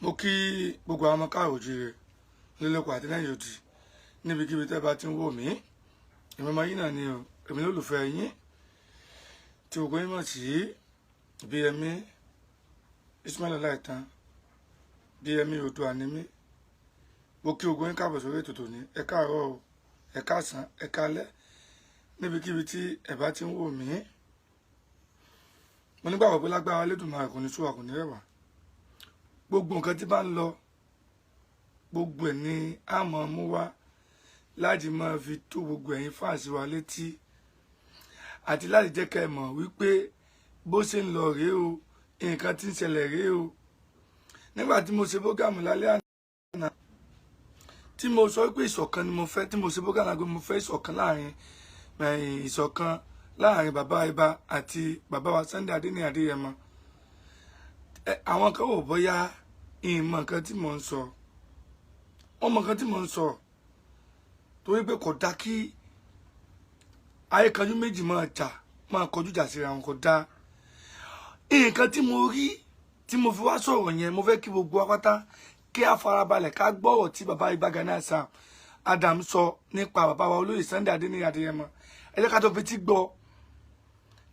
Mo kí gbogbo àwọn ọmọ káàrọ̀ oòjíire nílòpọ̀ àti lẹ́yìn odi níbikíbi tẹ́ bá ti ń wò mí. Èmi ọmọ yín náà ni o, èmi lólùfẹ́ yín tí gbogbo yín mọ̀ sí BMI Ismail Ọláìtàn BMI Oòduà ni mí. Mo kí gbogbo yín káàbọ̀ sórí ètò tòní. Ẹ káàárọ̀ o, ẹ káàsán, ẹ káalẹ́ níbikíbi tí ẹ bá ti ń wò mí. Mo nígbàgbọ́ pé lágbára Elédùmarè kò ní sú wa, kò ní rẹ̀ wá. Gbogbo nǹkan tí bá ń lọ gbogbo ẹ̀ ni a máa mú wá láti máa fi tó gbogbo ẹ̀yin fáàsì wa létí àti láti jẹ́ kẹ́ ẹ mọ̀ wípé bó ṣe ń lọ rèé o, nǹkan tí ń ṣẹlẹ̀ rèé o. Nígbà tí mo ṣe bógàmù lálẹ́ àná tí mo sọ pé ìṣọ̀kan ni mo fẹ́, tí mo ṣe bógàmù lágbo mo fẹ́ ìṣọ̀kan láàrin bàbá Iba àti bàbá wa Sunday Adeniyi Adeyemo. Àwọn kan wò bóyá ìmọ̀ nǹkan tí mò ń sọ, wọ́n mọ̀ nǹkan tí mò ń sọ, torí pé kò dá kí ayékanjú méjì máa kọjú ìjà síra wọn, kò dá. Nǹkan tí mo rí tí mo fi wá sọ̀rọ̀ yẹn, mo fẹ́ kí gbogbo apáta kí a farabalẹ̀ ká gbọ́rọ̀ tí bàbá Iba Gani Adams sọ nípa bàbá wa Oloye Sunday Adeniyi Adeyemo. Ẹ jẹ́ ká tó fetí gbọ́,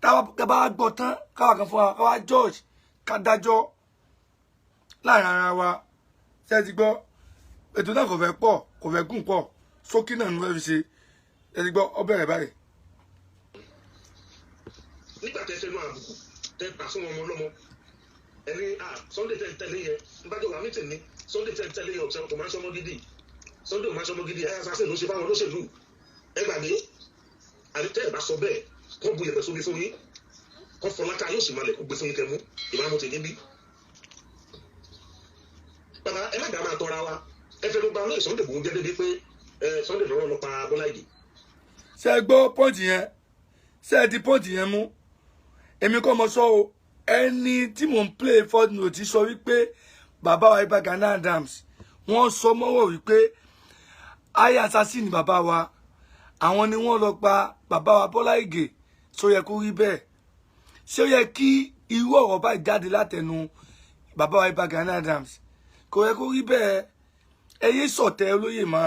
tá bá gbọ́ tán káwa kan fún wa, káwa George ká dájọ́ láàrin ara wa. Ṣé ti gbọ́? Ètò náà kò fẹ́ pọ̀, kò fẹ́ gùn pọ̀, ṣókí náà ni wọ́n fi ṣe. Ṣé ti gbọ́? Ó bẹ̀rẹ̀ báyìí. Nígbà tẹ́ fẹ́ máa bùkù tẹ́ pa fún ọmọ ọlọ́mọ ẹni Sunday tẹ́ tẹ́lẹ̀ yẹn nígbàjọ́ wà mítìn ní Sunday tẹ́ tẹ́lẹ̀ yẹn ọ̀sẹ̀ kò máa ń sọmọ gidi, Sunday ò máa ń sọmọ gidi, ẹ̀yà sásẹ̀ ló ṣe fáwọn olóṣèlú. Ẹ gbàgbé àdìtẹ́ ẹ̀ bá sọ bẹ́ẹ̀ kó bu ìyẹ̀pẹ̀ sómi fún yín, kó fọláká yóò sì máa lẹ̀ kó gbé fún yín kẹmú ìmáàmù tì níbí. Bàbá ẹ má dàá máa tọra wa, ẹ fẹ́ ló gba olóyè Sunday Igboho jẹ́ débi pé Sunday lọ́rọ́ lọ pa Bọ́lá Ìgè. Ṣé ẹ gbọ́ pọ́ǹtì yẹn? Ṣé ẹ di pọ́ǹtì yẹn mú? Èmi kọ́ mo sọ o, ẹni tí mò ń play fourth note sọ wípé bàbá wa Iba Gani Adams wọ́n sọ mọ́wọ́ wípé ayé assassin ni bàbá wa, àwọn ni wọ́n lọ pa bàbá wa Bọ́lá Ìgè. Ṣó yẹ kó rí bẹ́ẹ̀? Ṣé ó yẹ kí irú ọ̀rọ̀ báyìí jáde látẹnu bàbá wa Iba Gani Adams? Kò yẹ kó rí bẹ́ẹ̀. Ẹ yé sọ̀tẹ̀ olóyè mọ́,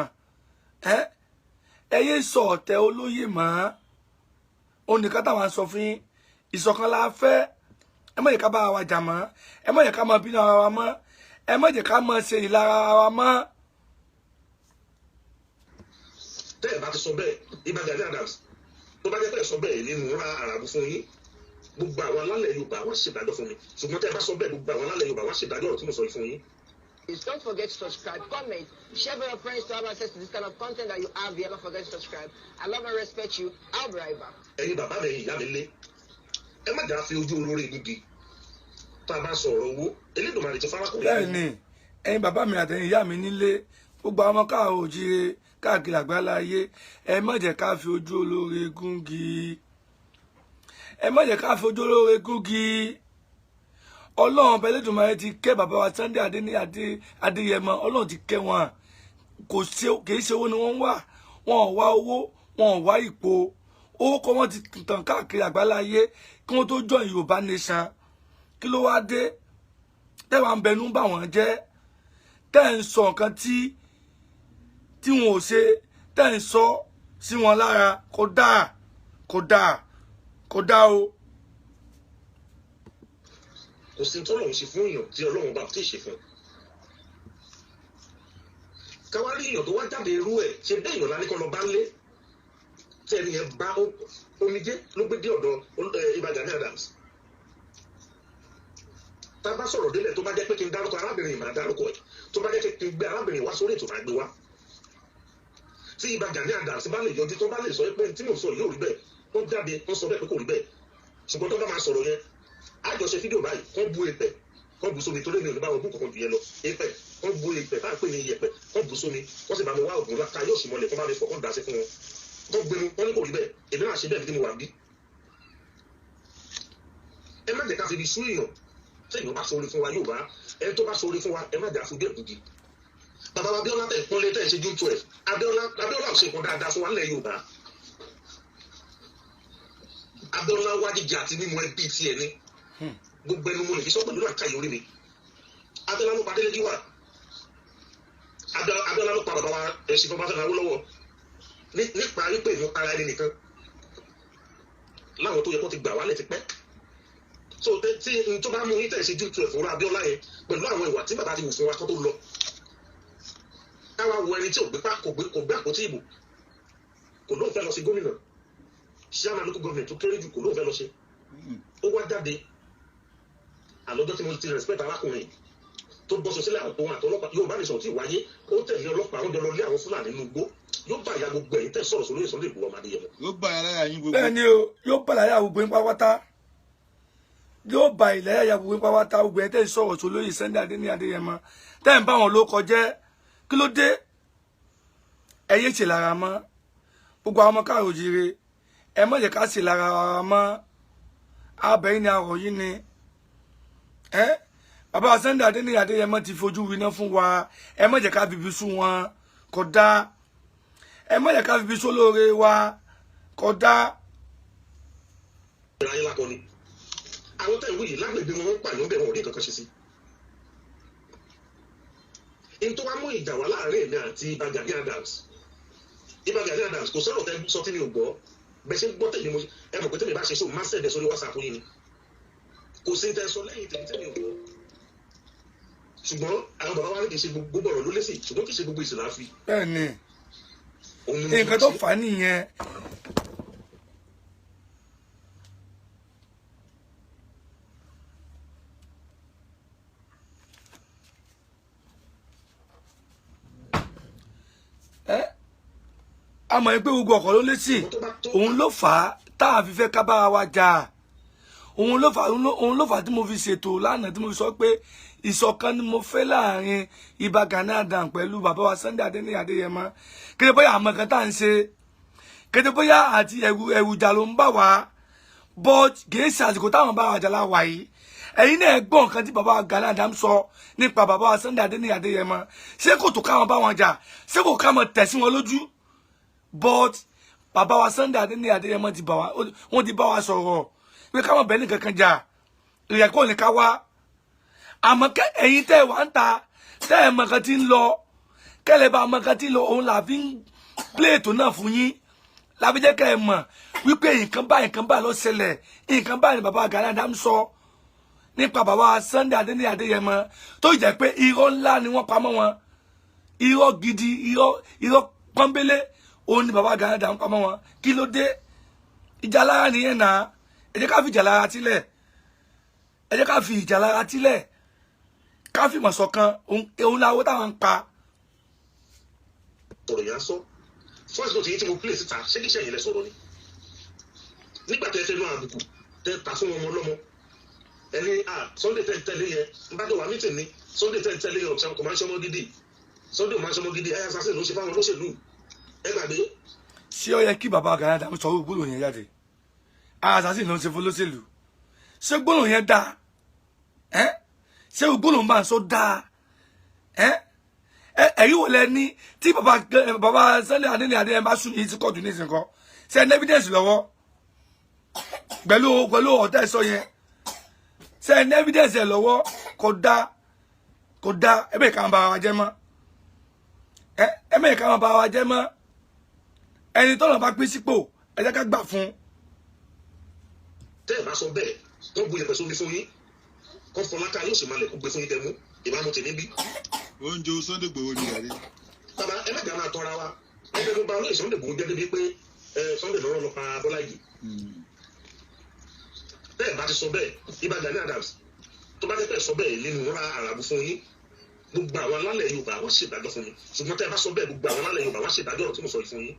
ẹ yé sọ̀tẹ̀ olóyè mọ́. Onìkan táwọn sọ fún yín, ìṣọ̀kan la fẹ́. Ẹ má jẹ́ ká bá wa jà mọ́, ẹ má jẹ́ ká máa bínú ara wa mọ́, ẹ má jẹ́ ká máa ṣe ìlara ara wa mọ́. Tẹ́ ẹ̀ bá ti sọ bẹ́ẹ̀ Iba Gani Adams tó bá jẹ́ pé ẹ sọ bẹ́ẹ̀ nínú ra àràbù fún yín, gbogbo àwọn alálẹ̀ Yorùbá wọ́n ṣèdájọ́ fún mi, ṣùgbọ́n tẹ́ ẹ bá sọ bẹ́ẹ̀ gbogbo àwọn alálẹ̀ Yorùbá wọ́n ṣèdájọ́ ọ̀rọ̀ tí mo sọ yìí fún yín. Please don't forget to subscribe, comment, share with your friends to have access to this kind of content that you have. You never forget to subscribe. I love and respect you. I'll be right back. Ẹ̀yin bàbá mi, ìyá mi lé, ẹ má jà fi ojú olórí gbígi tá a bá sọ̀rọ̀ owó Elédùmarè ti farakùnrin. Bẹ́ẹ̀ni, ẹ̀yin bàbá mi àtẹ̀yin ìyá mi nílé, gbogbo àwọn káàrọ̀ oòjíire káàkiri àgbáńlá ayé, ẹ má jẹ́ ká fi ojú olóore gúngi, ẹ má jẹ́ ká fi ojú olóore gúngi. Ọlọ́run ọba Elédùmarè ti kẹ́ bàbá wa Sunday Adeyemo, Ọlọ́run ti kẹ́ wọn. Kìí ṣe owó ni wọ́n ń wá, wọn ò wá owó, wọn ò wá ipò. Owó kọ́ wọ́n ti tàn káàkiri àgbáńlá ayé kí wọ́n tó join Yorùbá nation. Kí ló wá dé? Tẹ́wàá ń bẹnu bà wọ́n jẹ́, tẹ́ ń sọ nǹkan tí wọn ò ṣe, tẹ́ ń sọ sí wọn lára. Kò dáa, kò dáa, kò dáa o. Kò sí tọ́lọ́run ṣe fún èèyàn tí Ọlọ́run bá ti ṣe fún. Káwá rí èèyàn tó wá jáde irú ẹ̀ ṣe bẹ́ẹ̀ èèyàn lálẹ́ kan lọ bá lé tí ẹni yẹn bá omijé ló gbé dé ọ̀dọ̀ Iba Gani Adams. Tá a bá sọ̀rọ̀ délẹ̀ tó bá jẹ́ pé kí n dárúkọ arábìnrin yìí máa dárúkọ ẹ̀, tó bá jẹ́ pé kí n gbé arábìnrin wá sórí ètò máa gbé wá. Tí Iba Gani Adams bá lè yọjú tó bá lè sọ pé tí mò ń sọ yóò rí bẹ́ẹ̀, wọ́n jáde wọ́n sọ bẹ́ẹ̀ pé kò rí bẹ́ẹ̀. Ṣùgbọ́n tó bá máa sọ̀rọ̀ yẹn, àjọṣe fídíò báyìí kán bu èpẹ̀, kán bu sómi torí mi ò ní bá wọn bú kankan jù yẹn lọ. Èpẹ̀ kán bu èpẹ̀ bá ń pè ní iyẹ̀pẹ̀, kán bu sómi, wọ́n sì bá mi wá ògùn láta yóò sì mọlẹ̀ kán bá mi fọ̀ kán dà sí fún wọn. Kán gbẹnu wọn ní kò rí bẹ́ẹ̀, èmi náà ṣe bẹ́ẹ̀ bí mo wà bí. Ẹ má jẹ́ ká fi ibi sú èèyàn, tí èèyàn bá sọ̀rọ̀ fún wa yóò bá, ẹni tó bá sọ̀rọ̀ fún wa ẹ má jà fún bẹ́ẹ̀ gidi. Bàbá wa Abíọ́lá tẹ̀ pọ́nlé tẹ̀ ṣe June 12, Abíọ́lá ò ṣe nǹkan dáadáa fún wa nílẹ̀ Yorùbá. Abíọ́lá wá jíjẹ àti mímu ẹbí tiẹ̀ ni. Gbogbo ẹnu mo lè fi sọ pẹ̀lú àkàyè orí mi. Abiola ló pa Adélékì wà. Abiola ló pa bàbá wa ẹ̀sìn bàbá fẹ́ràn Awólọ́wọ̀ nípa wípé ìmú ara ẹni nìkan láwọn tó yẹ kó ti gbà wálẹ̀ ti pẹ́. So tí n tó bá mú yín tẹ̀sí jù tu ẹ̀fọ́ rà Abiola yẹn pẹ̀lú àwọn ìwà tí bàbá ti wù fún wa kó tó lọ. Káwá wo ẹni tí kò gbé àpótí ìbò kò lóun fẹ́ lọ sí gómìnà chairman local government tó kéré jù kò lóun fẹ́ lọ ṣe. Ó wá jáde àlọ́jọ́ tí mo ti respect arákùnrin tó bọ́ sọ sílẹ̀ àwọn àtọlọ́pàá yóò bá ní sọ̀rọ̀ tí wáyé ó tẹ̀lé ọlọ́pàá ó jọ lọ lé àwọn Fúlàní nínú igbó yóò bá ìyá gbogbo ẹ̀yìn tẹ̀ sọ̀rọ̀ sórí Sunday Igboho ọmọ Adéyẹmọ. Yóò bá ìyá yín gbogbo. Bẹ́ẹ̀ ni o yóò bá ìyá gbogbo yín pátápátá yóò bá ìyá gbogbo yín pátápátá gbogbo ẹ̀yìn tẹ̀ sọ̀rọ̀ sórí Sunday Adeniyi Adeyemo tẹ̀ ń bá wọn ló kọjẹ́ kí ló dé ẹ̀yẹ́ ṣe lára mọ́ gbogbo àwọn ọmọ káàró jire ẹ má jẹ́ ká ṣe lára mọ́ abẹ́yìn ni àrọ̀ yìí ni bàbá Sunday Adeniyi Adeyemo ti fojú winá fún wa ẹ má jẹ́ ká bíbí sún wọn kódà ẹ má jẹ́ ká bíbí sólóore wa kódà. ìráyé lákọ ni àwọn tẹ̀ ń wí yìí lágbègbè wọn ń pààyàn bẹ̀rẹ̀ wọn ò rí kankan ṣe sí. n tó wá mú ìjà wá láàrin èmi àti Iba Gani Adams kò sọ̀rọ̀ tẹ́ sọ tí mi ò gbọ́ bẹ́ẹ̀ ṣe ń gbọ́ tẹ̀lé mo ẹ mọ̀ pé tẹ́lẹ̀ bá ṣe sóò má sẹ̀dẹ̀ sórí WhatsApp yìí ni kò sí tẹ́ sọ lẹ́yìn tẹ̀lé ò gbọ́ ṣùgbọ́n àwọn bàbá wa ní kì í ṣe gbogbo ọ̀rọ̀ ló lé sí ṣùgbọ́n kì í ṣe gbogbo ìsìn láàfin. Bẹ́ẹ̀ni nǹkan tó fà á nìyẹn. A mọ̀ pé gbogbo ọkọ̀ ló lé sí òun ló fà á tá a fi fẹ́ ká bára wa jà òun ló fà á tí mo fi ṣètò lánàá tí mo fi sọ pé ìṣọ̀kan ni mo fẹ́ láàrin Iba Gani Adams pẹ̀lú bàbá wa Sunday Adeniyi Adeyemo kéde bóyá àmọ́ kan tá à ń ṣe kéde bóyá àti ẹ̀rù ìjà ló ń bà wá but kì í ṣe àsìkò táwọn bá wa jà láwàá yìí ẹ̀yin náà gbọ́ nǹkan tí bàbá wa Gani Adams sọ nípa bàbá wa Sunday Adeniyi Adeyemo ṣé kò tó káwọn bá wọn jà ṣé kò ká mọ tẹ̀sí wọn lójú but bàbá wa Sunday Adeniyi Adeyemo wọ́n ti bá wa sọ̀rọ̀ pé káwọn bẹ́ẹ̀ ní kankan jà ìrẹ̀kọ́ ní ká wá àmọ́ ẹ̀yin tẹ́ wà ń ta tẹ́ ẹ̀ mọ̀ kan tí ń lọ kẹ́lẹ́ bá mọ̀ kan tí ń lọ òun làbí ń pléètò náà fún yín làbí jẹ́ kẹ́ ẹ mọ̀ wípé nǹkan báyìí ló ṣẹlẹ̀ nǹkan báyìí ni bàbá Gani Adams sọ nípa bàbá Sunday Adeniyi Adeyemo tó jẹ́ pé irọ́ ńlá ni wọ́n pamọ́ wọn irọ́ gidi irọ́ pọ́nbélé òun ni bàbá Gani Adams pamọ́ wọn kí ló dé ìjà lára nìyẹn náà ẹ jẹ́ ká fi ìjà lára sílẹ̀ ẹ jẹ́ ká fi ìjà lára sílẹ̀ ká fi mọ̀ ṣọ̀kan òun láwo táwọn ń pa. ọ̀rọ̀ yẹn á sọ first note yìí tí mo play síta ṣé kí sẹ́yìn lẹ sọ̀rọ̀ ni nígbà tẹ́ fẹ́ náà àbùkù tẹ́ ta fún ọmọ ọlọ́mọ ẹni Sunday tẹ́ tẹ́lẹ̀ yẹn ń bá jọ wà mítìn ni Sunday tẹ́ tẹ́lẹ̀ yẹn ọ̀sán kò máa ń ṣọmọ gidi Sunday ò máa ń ṣọmọ gidi ẹ̀yà sase ló ń ṣe fáwọn olóṣèlú ẹ gbàgbé. ṣé ó yẹ kí bàbá Gani Adams sọ gbólóhùn yẹn jáde àṣàṣì ló ń ṣe fún olóṣèlú ṣé gbólóhùn yẹn dáa ṣé gbólóhùn máa ń sọ dáa ẹ̀rí wò lẹ ní tí bàbá Sunday Adeniyi Adeyemo bá sùn yìí ti kọ́ọ̀tù ní ìsìnkọ́ ṣe ní evidence lọ́wọ́ pẹ̀lú ọ̀tá ẹ̀sọ́ yẹn ṣe ní evidence ẹ̀ lọ́wọ́ kò dá ẹ̀bẹ̀ ká máa bá wa jẹ́ mọ́ ẹ̀bẹ̀ ká máa bá wa jẹ́ mọ́ ẹni tọ́nà bá pín sípò ẹ jẹ́ ká gbà fún. tẹ́ ẹ bá sọ bẹ́ẹ̀ wọ́n bu ìyẹ̀pẹ̀ sómi fún yín kọ́ fọlákà yóò sì máa lẹ̀ kó gbé fún yín dẹ́mú ìbámu tèmi bí. oúnjẹ Sunday Igboho ni ẹ̀rí. bàbá ẹ má jà máa tọra wa ẹgbẹ́ tó bá olóyè Sunday Igboho jẹ́ débi pé Sunday lọ́rọ́ lọ pa Bọ́lá yìí. tẹ́ ẹ bá ti sọ bẹ́ẹ̀ Iba Gani Adams tó bá tẹ́ sọ bẹ́ẹ̀ nínú ra àràbù fún yín gbogbo àwọn alálẹ̀ Yorùbá wọ́n ṣèdájọ́ fún yín ṣùgbọ́n tẹ́ ẹ bá sọ bẹ́ẹ̀ gbogbo àwọn alálẹ̀ Yorùbá wọ́n ṣèdájọ́ ọ̀rọ̀ tí mo sọ yìí fún yín.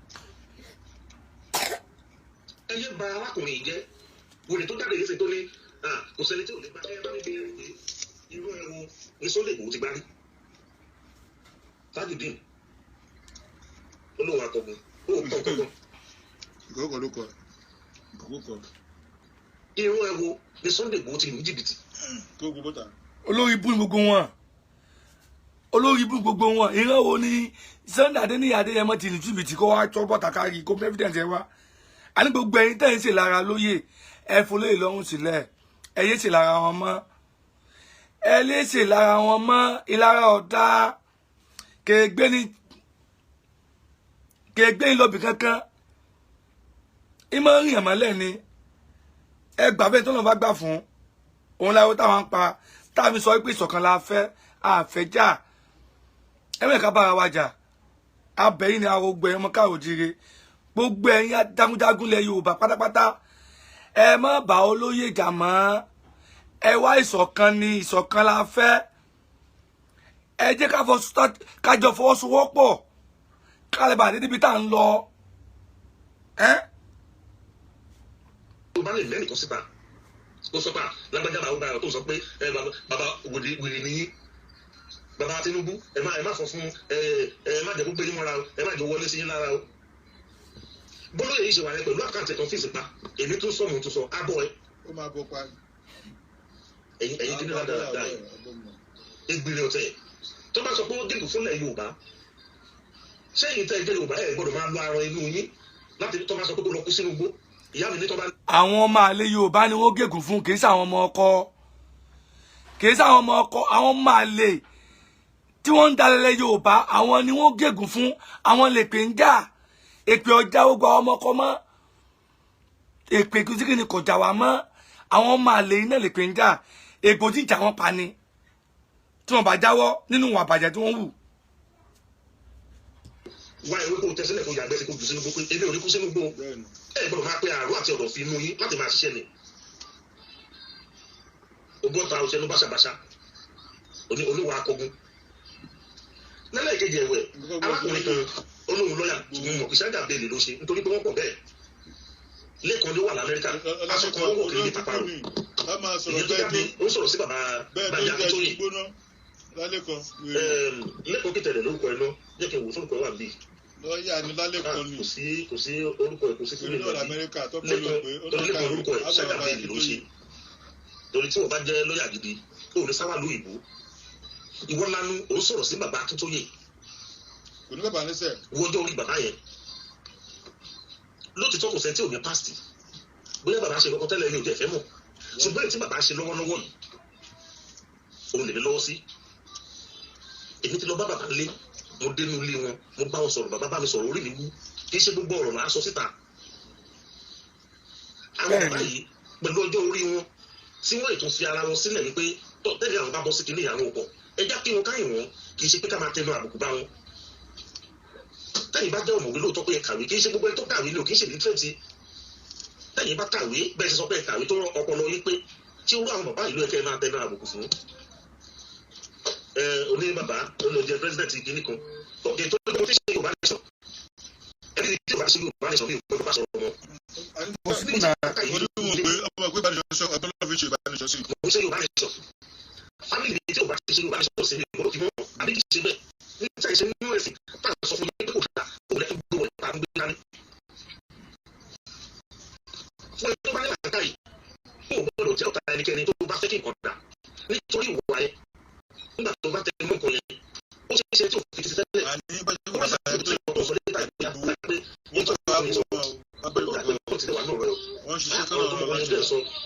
ẹ yé ba arákùnrin yìí jẹ́ wòlé tó jáde yìí ṣe tó ní kò sẹ́ni tí ò lè gba ẹ bá mi bèèrè pé irú ẹ̀rọ ní Sunday Igboho ti gbá rí Tajudeen olóhùn akọgun olóhùn kọ̀ọ̀kan. ìkọ̀kọ̀ ló kọ ìkọ̀kọ̀. irú ẹ̀rọ ní Sunday Igboho ti ní jìbìtì. tó gbogbo ta. olórí ibú gbogbo wọn olórí ibú gbogbo wọn ìran wo ni Sunday Adeniyi Adeyemo ti ní jìbìtì kó wá tọ́ bọ́tà kárí kó evidence ẹ wá àní gbogbo ẹ̀yin tẹ́ ń ṣe lára lóye ẹ folóyè lọ́rùn sílẹ̀ ẹ yé ṣe lára wọn mọ́ ẹ léṣe lára wọn mọ́ ìlara ọ̀dà kèégbé ní lọ́bì kankan ìmọ̀ rìn àmọ́lẹ̀ ni ẹ gbà bẹ́ẹ̀ tó lọ́n bá gbà fún òun láwọn táwọn ń pa táàmì sọ pé ìṣọ̀kan la fẹ́ àfẹ́jà ẹ̀mẹ́ka bára wa jà abẹ́yìn ni arogbo ẹ̀yìn ọmọ káàró jíire gbogbo ẹ̀yin adágúndágún lẹ Yorùbá pátápátá ẹ má bá olóyè jà mọ́ ẹ wá ìṣọ̀kan ni ìṣọ̀kan la fẹ́ ẹ jẹ́ kájọ fọwọ́sowọ́pọ̀ kálẹ̀ bá níbi tá à ń lọ. tó bá lè lẹ́nìí kan síta tó sọ pé lágbájá bàbá tó sọ pé bàbá wèrè nìyí bàbá Tinubu ẹ má fọ fún ẹ má jẹ́ kó gbé yín mọ́ra o ẹ má jẹ́ wọlé sí yín lára o bọ́lá èyí ṣe wà yẹn pẹ̀lú àkáǹtì kan fíìsì pa èmi tó sọ mo tó sọ abọ́ ẹ. ó máa bọ́ pa. ẹ̀yin kí ni dáadáa yìí egbèrè ọ̀tẹ̀ tó bá sọ pé ó dìbò fúnlẹ̀ Yorùbá sẹ́yìn tẹ́ ẹgbẹ́ Yorùbá ẹ̀ gbọ́dọ̀ máa lo arọ inú yín láti tó bá sọ pé kó lọ kú sínú igbó ìyá mi ní tó bá. àwọn ọmọ àlè Yorùbá ni wọ́n gégùn fún kì í sáwọn ọmọ ọkọ àwọn ọmọ àlè tí wọ́n ń dalẹ̀lẹ̀ Yorùbá àwọn ni wọ́n gégùn fún àwọn lè pè ń jà èpè ọjà gbogbo àwọn ọmọ ọkọ mọ́ èpè kìsìkì ni kò jà wá mọ́ àwọn ọmọ àlè iná lè pè ń jà èpò tí ìjà wọn pa ni tí wọ́n bá jáwọ́ nínú ìwà àbàjẹ́ tí wọ́n wù. wá ìwé kó tẹsílẹ̀ kó yàgbẹ́ sí kó jù sínú gbó pé ebi ò ní kú sínú gbó ẹ gbọ́dọ̀ máa pe àrùn àti ọ̀dọ̀ fi inú yín láti máa ṣiṣẹ́ ni ogún ọ̀tá òṣèlú báṣabáṣá oníwà akọgun lẹ́lẹ́kejì ẹ̀wẹ̀ arákùnrin kan olóhùn lọ́yà ṣùgbọ́n mọ̀ kìsẹ́ dà bẹ́ẹ̀lì ló ṣe nítorí pé wọ́n pọ̀ bẹ́ẹ̀ lẹ́ẹ̀kan ló wà lamẹ́ríkà aṣọ kan ó wọ̀ kiri ní pàpàrọ̀ ìyẹn tó jáde ó sọ̀rọ̀ sí bàbá bàjá tó yìí lẹ́kọ̀ọ́ kìtẹ̀lẹ̀ lórúkọ ẹ̀ náà jẹ́ kí n wò sórúkọ ẹ̀ wà bíi lọ́ọ̀yà ni lálẹ́kọ̀ọ́ ni kò sí orúkọ ẹ̀ kò sí sílẹ̀ lẹ́kọ̀ọ́ orúkọ ẹ̀ ṣẹ̀dá bẹ́ẹ̀lì ló ṣe torí tí wọ́n bá jẹ́ lọ́yà gidi ó ní sáwà lóyìnbó ìwọ lanu ó sọ̀rọ̀ sí bàbá Akíntóyè wọ́n jẹ́ orí bàbá yẹn lótìtọ́ kò sẹ́ni tí ò ní pásítì bóyá bàbá ṣe kọ́kọ́ tẹ́lẹ̀ ní òjò ẹ̀fẹ́ mọ̀ ṣùgbọ́n tí bàbá ṣe lọ́wọ́lọ́wọ́ yìí òun lè ní lọ́wọ́ sí èmi ti lọ bá bàbá lé mo dénú ilé wọn mo bá wọn sọ̀rọ̀ bàbá bá mi sọ̀rọ̀ orí mi wú kì í ṣe gbogbo ọ̀rọ̀ là á sọ síta àwọn bàbá yìí pẹ̀lú ọjọ́ orí wọn tí wọ́n ètò fi ara wọn sílẹ̀ wípé tẹ́lẹ̀ àwọn bá bọ́ sí kinní ìyàwó pọ̀ ẹjá kí wọn káyìn wọn kì í ṣe pé ká máa tẹnu àbùkù bá wọn tẹ́yìn bá jẹ́ ọ̀mọ̀wé lóòótọ́ pé ẹ kàwé kì í ṣe gbogbo ẹni tó kàwé ni ò kì í ṣe lítírẹ́tì tẹ́yìn bá kàwé bẹ́ẹ̀ ṣe sọ pé ẹ kàwé tó rọ ọpọlọ yín pé tí ó rú àwọn bàbá ìlú ẹ̀kẹ́ máa tẹnu àbùkù fún oní bàbá olóòjẹ pírẹsidẹ̀ntì kìíní kan ọ̀kẹ́ tó lọ́wọ́ tí ṣe Yorùbá nation ẹni tí Yorùbá ṣe Yorùbá nation bí Yorùbá bá sọ̀rọ̀ wọn. Family tí Yorùbá ṣe Yorùbá nation sí ìgbọ́dọ̀ fi mọ́ àbí kì í ṣe bẹ́ẹ̀ níta ìṣe nínú ẹ̀sìn tá à ń sọ fún yín pé kò dá kò lẹ́ gbogbo ìpa ń gbé dání. fún ẹni tó bá ní àkàkà yìí kó o gbọ́dọ̀ jẹ́ ọ̀tá ẹnikẹ́ni tó bá fẹ́ kí nǹkan dà nítorí ìwà ẹ nígbà tó bá tẹ mọ́ nǹkan yẹn ó ṣe é ṣe tí ò fi ti tẹ́lẹ̀ ó bá sàbẹ̀ tó yẹ kó sọ létà ìgbéyà pé wọ́n tó bá mi sọ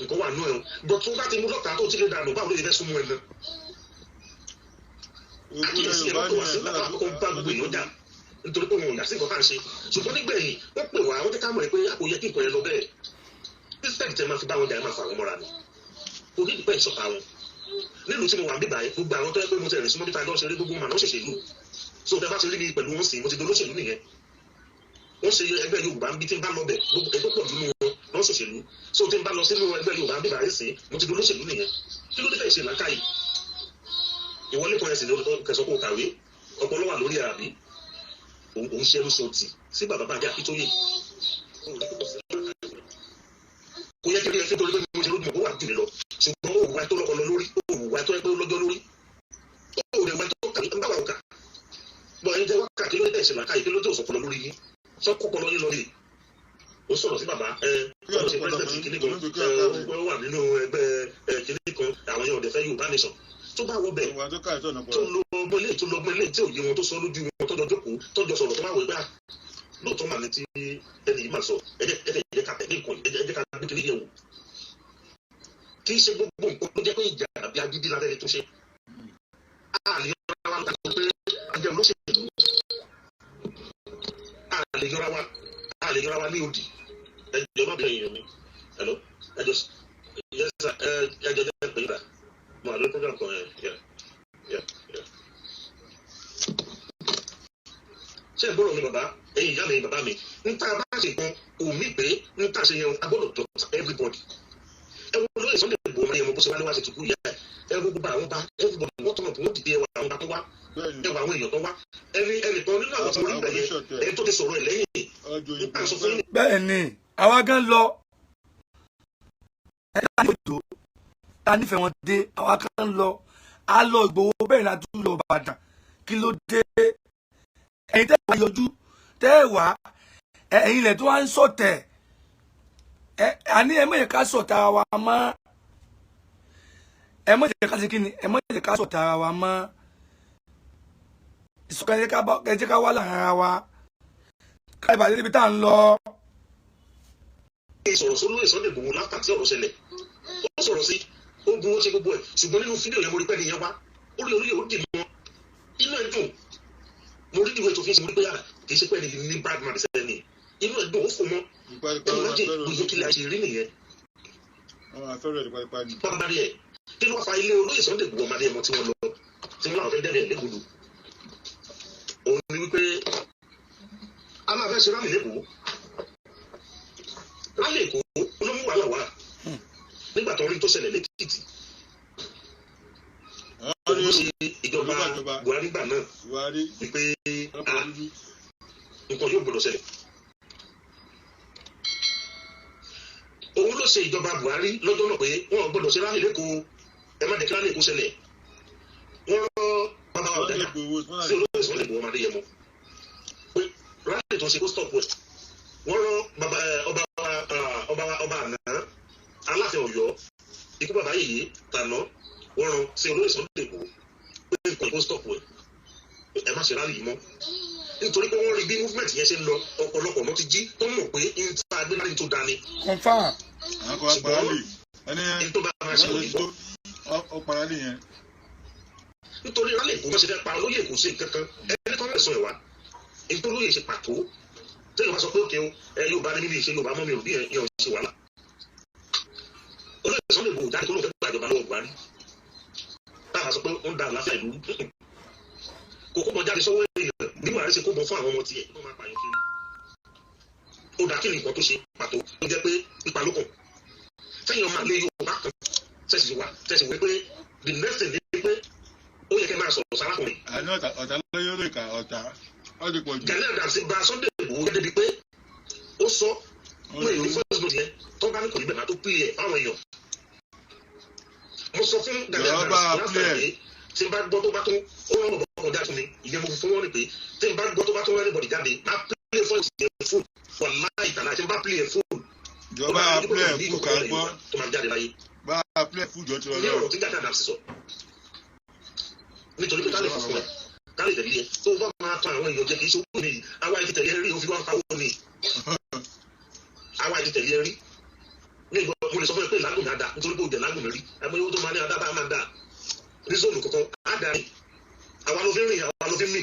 nǹkan wà nù ẹ̀ bọ̀ tó bá ti mú lọ́ta tó ti lè dànù báwo ló ti fẹ́ súnmọ́ ẹ̀ náà. àkíyèsí ẹ̀rọ tó wà sí bàbá àkọ́kọ́ bá gbogbo èèyàn jà nítorí pé wọn ò yà sí nǹkan tá à ń ṣe ṣùgbọ́n nígbẹ̀yìn wọ́n pè wá wọ́n ti ká mọ̀ ẹ́ pé àpò yẹ kí nǹkan yẹn lọ bẹ́ẹ̀ bísíǹtì tẹ máa fi bá wọn jà ẹ máa fa àwọn mọ́ra ni kò ní ìpẹ́ ìṣọ̀ta wọn nílùú tí mo wà ń bíbá yẹn gbogbo àwọn tó yẹ pé mo ti rìn súnmọ́ bí táyọ̀ ṣe rí gbogbo màá ṣèṣèlú so tẹ bá ti rí mi pẹ̀lú wọn sí mo ti dolóṣèlú nìyẹn wọ́n ṣe ẹgbẹ́ Yorùbá ń bí tí ń bá lọ bẹ̀ ètò pọ̀ nínú wọn lọ́n ṣòṣèlú so tí ń bá lọ sínú ẹgbẹ́ Yorùbá ń bí báyìí sí mo ti dolóṣèlú nìyẹn kí ló dé fẹ́ ṣe làákà yìí ìwọlé kan ẹ̀sìn kẹsàn-án kò kàwé ọpọlọ wà lórí àbí òun ṣe ẹrúṣọtì sí bàbá bàjẹ́ Akíntóyè kò yẹ kí ẹ fi torí pé mo ṣe lójú mọ̀ ó wà jù mí lọ ṣùgbọ́n òwúwa tó lọ́kọ lọ lórí òwúwa tó ẹgbẹ́ lọ́jọ́ lórí òwúwa tó kàwé ń bá wà òkà bọ̀ ẹni jẹ́ wákà kí ló dé ẹ̀sìn làákà yìí kí ló dé òsọ̀pọ̀lọ lórí yín sọ́kọ̀pọ̀lọ yín lórí ó sọ̀rọ̀ sí bàbá ọ̀rọ̀ sí pẹ́sidẹ̀ntì kìíní kan wọ́n wà nínú ẹgbẹ́ kìíní kan àwọn yẹn ò dẹ̀ fẹ́ Yorùbá nation tó bá wọ bẹ̀ tó lọ ọgbọ́n ilé tí ò yé wọn tó sọ lójú wọn tọ́jọ́ jókòó tọ́jọ́ sọ̀rọ̀ tó máa wọ ẹgbẹ́ lóòótọ́ màá ní tí ẹni yìí máa sọ ẹ̀jẹ̀ ká tẹ̀lé nǹkan ẹ̀jẹ̀ ká gbé kiri yẹ̀ wò kì í ṣe gbogbo nǹkan tó jẹ́ pé ìjà àbí agídí lábẹ́rẹ́ tó ṣe. a lè yọra wa láti pé ajẹ́ olóṣèlú a lè yọra wa ní òdì ẹjọ́ má bẹ̀rẹ̀ èèyàn mi hello ẹjọ́ ẹjọ́ jẹ́ pé ìgbà mo àlọ́ program kan ṣé ìgbọ́rọ̀ mi bàbá ẹ̀yin ìyá mi bàbá mi níta bá ṣe gan omi pé níta ṣe yẹn agbọ́dọ̀ dọ̀tà everybody ẹ wo lóye Sunday Igboho ọmọ yẹn mo bó ṣe wá níwájú ti kú yẹ ẹ wo gbogbo àwọn bá everybody wọ́n tọ̀nà wọ́n dìde ẹwà àwọn bá tó wá ẹwà àwọn èèyàn tó wá ẹnìkan nínú àwọn tí mo rí bẹ̀ yẹn ẹni tó ti sọ̀rọ̀ ẹ̀ lẹ́yìn nípa sọ fún mi. bẹ́ẹ̀ ni àwa gan lọ ẹ̀ka ní ètò ta nífẹ̀ẹ́ wọn dé àwa gan lọ a lọ Ìgbòho bẹ́ẹ̀ ni a tún lọ Ìbàdàn kí ló dé ẹ̀yin tẹ́ wá yọjú tẹ́ wá ẹ̀yin ilẹ̀ tó wá ń sọ̀tẹ̀ àní ẹ má jẹ́ ká sọ̀tà wa mọ́ ẹ má jẹ́ ká ṣe kí ni ẹ má jẹ́ ká sọ̀tà wa mọ́ ìsọ̀kan ẹ jẹ́ ká wá láàrin ara wa ká ìbàdí níbi tá à ń lọ. sọ̀rọ̀ sólú Sunday Igboho láfà tí ọ̀rọ̀ ṣẹlẹ̀ ó sọ̀rọ̀ sí ogun ó ṣe gbogbo ẹ̀ ṣùgbọ́n nínú fídíò yẹn mo rí pẹ́ nìyẹn wá orí ó dì mọ́ inú ẹ̀ dùn mo rí ìwé tó fi ń ṣe mo rí pé yàrá kì í ṣe pé ẹni ní bad man ṣẹlẹ̀ ni inú ẹ̀ dùn ó fò mọ́ ọlọ́jẹ̀ gbogbo kí la ṣe rí nìyẹn. bàbá rí ẹ kí ló wá fa ilé olóyè Sunday Igboho ọmọdé ẹmọ tí wọ́n lọ tí wọ́n náà fẹ́ dẹ́rẹ́ lẹ́kọ̀ọ́ òun ni wípé a máa fẹ́ ṣe rámì lẹ́kọ̀ọ́ lálẹ́ èkó olómú wàhálà wà nígbà tó rí tó ṣẹlẹ̀ lẹ́kìtì ó ṣe ìjọba Buhari gbà náà wípé nǹkan yóò gbọdọ̀ ṣẹlẹ̀ òun ló ṣe ìjọba Buhari lọ́jọ́ náà pé wọ́n gbọdọ̀ ṣe rámì lẹ́kọ̀ọ́ ẹ má dẹ̀kí rámì èkó ṣẹlẹ̀ wọ́n rọ́ bàbá wa ọ̀dẹ́gà sí olóyè Sunday Igboho ọmọdé yẹmọ pé rámì tó ṣe kó stop wẹ̀ wọ́n rọ́ bàbá ọba àná Aláàfin Ọ̀yọ́ ikú bàbá yìí tàná wọ́n rán sí olóyè Sunday Igboho pé nǹkan kó stop wẹ̀ ẹ má ṣe rálì yìí mọ́ nítorí pé wọ́n rí bí movement yẹn ṣe ń lọ ọ̀pọ̀lọpọ̀ ló ti jí tó mọ̀ pé n ta agbẹ́lárí tó dání. confam. ṣùgbọ́n tó bá máa ṣe òyìnbó. ọ̀pàrálì yẹn. nítorí rálì Èkó wọ́n ṣe fẹ́ pa olóyè Èkó sí kankan ẹni tó mẹ́sàn-án ẹ̀ wá èyí tó lóyè ṣe pàtó tẹ́lẹ̀ wá sọ pé òkè o yóò bá ní níbi ìṣe Yorùbá mọ́ mi ò bí ẹ̀ ọ̀ ṣe wàhálà. olóyè Sunday Igboho jáde kó ló fẹ́ gbàjọba lọ́wọ́ Buhari táwa sọ pé ó ń da àlàáfíà ìlú kókó mọ jáde sọ́wọ́ èèyàn bí Buhari ṣe kó bọ fún àwọn ọmọ tiẹ̀ ló máa pààyàn kiri ó dá kí ni nǹkan tó ṣe pàtó tó jẹ́ pé pípa ló kàn sẹ́yìn ọmọ àlẹ́ Yorùbá kan tẹ̀sí wí pé the next thing ni pé ó yẹ kẹ́ máa sọ̀rọ̀ sárákùnrin. àní ọ̀tá lóyún lè kà ọ̀tá ó ti pọ̀ jù. Gani Adams bá Sunday Igboho gẹ́gẹ́ bíi pé ó sọ pé ní first note yẹn tó bá ní kò ní bẹ̀ máa tó pílẹ̀ ẹ̀ fáwọn èèyàn. mo sọ fún Gani Adams láti ẹ̀ tí n bá gbọ́ tó bá tún ó rán bọ̀bọ̀ kan jáde fún mi ìyẹn mo fi fún wọn ni pé tí n bá gbọ́ tó bá tún rán anybody jáde máa pílẹ̀ fún ìṣẹ̀lẹ̀ fún wàláì tàlà tí n bá pílẹ̀ fún. ìjọba pílẹ̀ fún kà gbọ́ tó máa jáde láyé. bá a pílẹ̀ fún ìjọ tí wọ́n ní lọ. ọ̀rọ̀ tí Gani Adams sọ nítorí pé ká lè fún fún ẹ ká lè tẹ̀lé ẹ tó bá máa tán àwọn èèyàn jẹ kì í ṣe owó mi àwa ìdí tẹ̀lé rí òfin wá ń pawó mi àwa ìdí tẹ̀lé rí ní ìgbà mo lè sọ fún ẹ pé lágùn mi á dà nítorí pé òjò lágùn mi rí àmọ́ owó tó máa ní adá bá máa dà ní zóònù kankan á dà rí àwa ló fi rìn àwa ló fi mì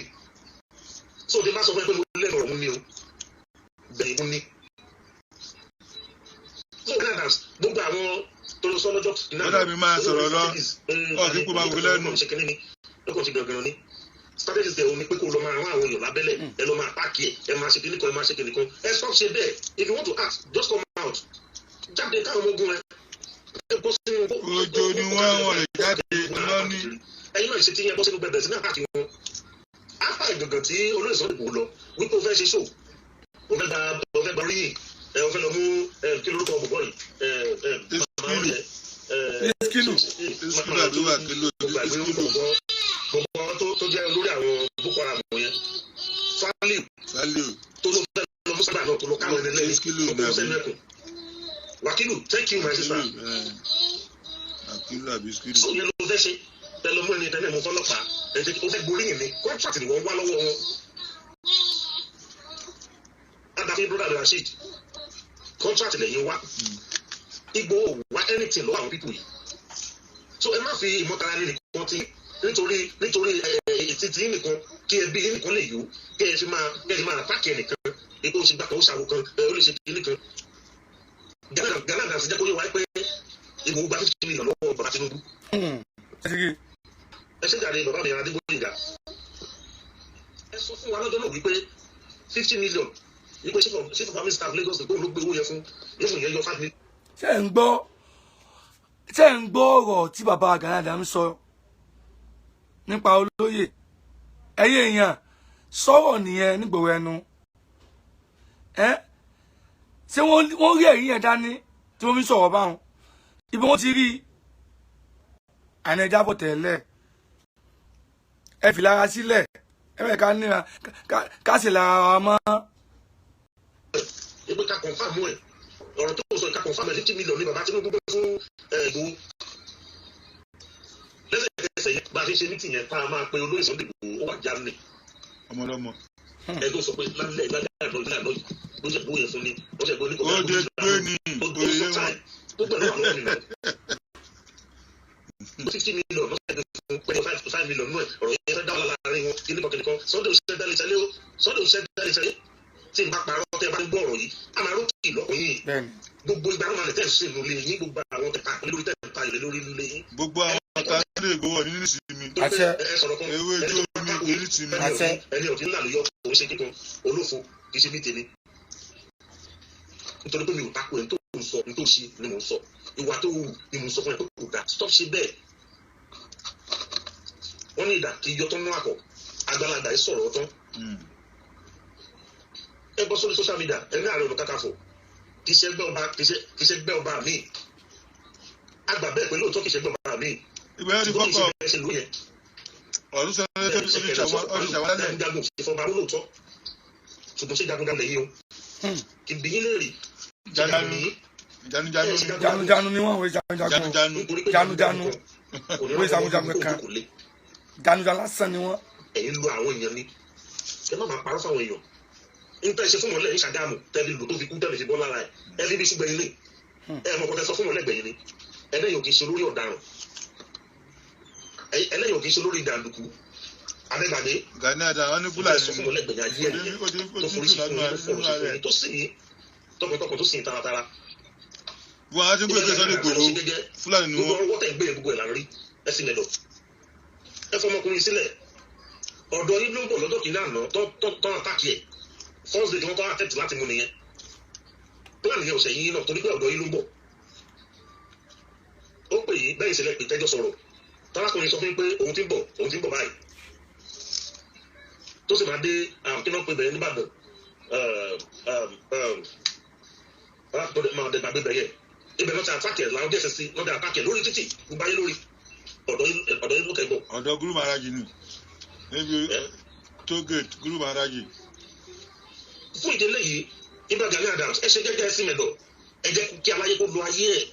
so tí bá sọ fún ẹ pé mo lẹ́nu ọ̀rọ̀ mu ni o bẹ̀rẹ̀ mu ni so Gani Adams gbogbo àwọn tó lọ sọ lọ́jọ́ lọ́dà mi máa sọ̀rọ̀ lọ ọ̀sìnkú máa wọlé lẹ́nu lọ́kàn ti gbẹ̀gbẹ̀rún ni strategies tẹ̀ omi pé kó lọ máa rán àwọn èèyàn lábẹ́lẹ̀ ẹ lọ máa pààkì ẹ máa ṣe kíní kan ẹ máa ṣe kíní kan ẹ stop ṣe bẹ́ẹ̀ if you want to act just come out jáde káwọn ọmọ ogun ẹ bọ́ sínú. ojo ni wọ́n lè jáde lọ́ní. ẹ̀yin náà ṣe ti yẹn bọ́ sínú bẹ̀rẹ̀ sínú àpàtì wọn. after ìgangan tí olóyè Sunday Igboho lọ wípé o fẹ́ ṣe show o fẹ́ gba oríyìn o fẹ́ lọ mú kí lórúkọ bọ̀bọ̀ yìí Eskilu àdúrà kìlò gbogbo tó jẹ́ olórí àwọn Boko Haram yẹn Saliu tó ló fẹ́ lọ mú sábà náà tó lọ káwọn ẹni lẹ́yìn ọkọ̀ sẹ́nu ẹ̀kùn Wakilu thank you my sister. Wakilu àbí Skilu. so yẹn ló fẹ́ ṣe ẹ lọ mú ẹni tẹ́lẹ̀ mú fọlọ́pàá ẹ ó fẹ́ gboríyìn ni contract ni wọ́n wá lọ́wọ́ wọn. Adafi brother Rasheed contract lẹ́yìn wá Igbo wá anything lọ́wọ́ àwọn people yìí so ẹ má fi ìmọ̀tara ní nìkan tí nítorí ètìtì nìkan kí ẹbí nìkan lè yó kí ẹ fi máa pàkì ẹnìkan èkó ṣe gbàgbọ́ ó ṣàwò kan ó lè ṣe kiri kan Ghana dànsí jẹ́ kó yẹ wáyé pé Igbo gba 50 million lọ́wọ́ bàbá Tinubu ẹ ṣe jàre bàbá mi Adégbóyèga ẹ sọ fún wa lọ́jọ́ náà wípé 50 million wípé chief of army staff Lagos ló gbé owó yẹn fún yẹn yọ 5 million. ṣé ń gbọ́ ọ̀rọ̀ tí bàbá Gani Adams sọ nípa Olóyè ẹ̀yin èèyàn sọ̀rọ̀ nìyẹn nígboro ẹnu ṣé wọ́n rí ẹ̀yìn yẹn dání tí wọ́n fi sọ̀rọ̀ báwọn ibi wọ́n ti rí àná ẹja bọ̀ tẹ́lẹ̀ ẹ fi lára sílẹ̀ ẹ bẹ̀ ká níra ká sì lára wa mọ́. ebi ká confam ẹ ọ̀rọ̀ tó sọ ká confam ẹ 50 million ní bàbá Tinubu fún Ìgbòho lẹ́sẹ̀kẹsẹ̀ yẹn bá a ṣe ṣe mítì yẹn tá a máa pe Olóyè Sunday Ìgbòho ó wà jáde ọmọlọmọ ẹ tó sọ pé lálẹ́ àná ló ṣe gbóyè fún ni ó ṣe gbóyè ní ó dé pé ní òye wọn tó gbẹ̀rù àwọn ènìyàn 50 million ló ṣe fún pẹ̀lú 5 million náà ọ̀rọ̀ yẹn fẹ́ dá wà láàrin wọn kí ní kọ̀kẹ́ Sunday òṣìṣẹ́ dálé tẹ́lẹ̀ ó Sunday òṣìṣẹ́ dálé tẹ́lẹ̀ tí n bá parọ́ tẹ́ bá ń gbọ́ ọ̀rọ̀ yìí a máa rókì lọ́kùn yìí gbogbo ìgbà wọn lè tẹ̀sí ìlú lé yín gbogbo àwọn tẹ̀ka lórí tẹ̀ka ìlú lórí ilé yín. gbogbo àwọn kan lè gbowó nínú ìsinmi ewé ojú omi èyí ti mi. ẹni ọ̀dín ńlá ló yọ òun ṣe kíkan olófo kì í ṣe bí tèmi nítorí pé mi ò tako ẹni tó ń sọ ní tó ṣe ni mò ń sọ ìwà tó wù ni mò ń sọ fún ẹ pé kò dáa stop ṣe bẹ́ẹ̀ wọ́n ní ìdá kí iyọ̀ tó ń mú àkọ́ àgbàlagbà ẹ sọ̀rọ̀ tán ẹ bọ́ sórí social media ẹ ní Ààrẹ Ọ̀nà Kakanfò kì í ṣe gbẹ́ ọba mi àgbà bẹ́ẹ̀ pé lóòótọ́ kì í ṣe gbẹ́ ọba mi ìgbà yẹn ti fọ́kọ̀ ọdún sẹ́yìn ọdún ṣàwálẹ̀ jagun ìfọba lóòótọ́ ṣùgbọ́n ṣé jagun dalẹ̀ yìí o kì í bí yín léèrè janujanu ni wọ́n wé janujanu wé jagunjagun kan janujanu lásán ni wọ́n. ẹ̀yin lu àwọn èèyàn ni ẹ má máa parọ́ fáwọn èèyàn nípa ìṣe fún mọ̀lẹ́ ní Ṣàgámù tẹ́lẹ̀ lò tó fi kú tẹ́lẹ̀ fi bọ́ lára ẹ̀ ẹ níbi ṣùgbọ́n ilé ẹ mọ̀ kọ́tẹ́ sọ fún mọ̀lẹ́ gbẹ̀yìn ni ẹlẹ́yìn ò kì í ṣe olórí ọ̀daràn ẹlẹ́yìn ò kì í ṣe olórí ìdàlùkù Adégbàdé Gani Adams wọn ní Fúlàní sọ fún mọ̀lẹ́ gbẹ̀yìn ayé ẹ̀ tó forí sí fún tó sì yín tọkàntọkàn tó sì yín taratara. wọn á ti ń gbé ìgbésẹ̀ ní Ìgbòho Fúlàní ni wọn. gbogbo ọwọ́ tẹ̀ ń gbé gbogbo ẹ̀ lárí ẹ sì lẹ̀dọ̀ ẹ fọmọkùnrin sílẹ̀ ọ̀dọ́ yín ló ń bọ̀ lọ́dọ̀ kìíní àná tọ́ àtàkì ẹ̀ first day tí wọ́n tọ́ àtẹ̀tì láti mú nìyẹn plan yẹn ọ̀sẹ̀ yìí náà torí pé ọ̀dọ́ yìí ló ń bọ̀ ó pè yí bẹ́ẹ̀ ìṣẹ̀lẹ̀ pé tẹ́jọ́ sọ̀rọ̀ tálákùnrin sọ fún mi pé òun ti ń bọ̀ báyìí tó sì máa dé kí wọ́n pe bẹ̀rẹ̀ nìbàdàn máa dẹ̀ gbàgbé bẹ̀rẹ̀ ibẹ̀ náà ti àtàkì ẹ̀ làwọn DSS náà ti àtàkì ẹ̀ lórí títì gbogbo ayé lórí ọ̀dọ́ yìí ló kẹ́ bọ̀. ọ̀dọ́ Guru Maharaji ni níbi tógèètì Guru Maharaji. fún ìdílé yìí Iba Gani Adams ẹ ṣe jẹ́jẹ́ sí mẹ́dọ̀ ẹ jẹ́ kí aláyé kó lo ayé ẹ̀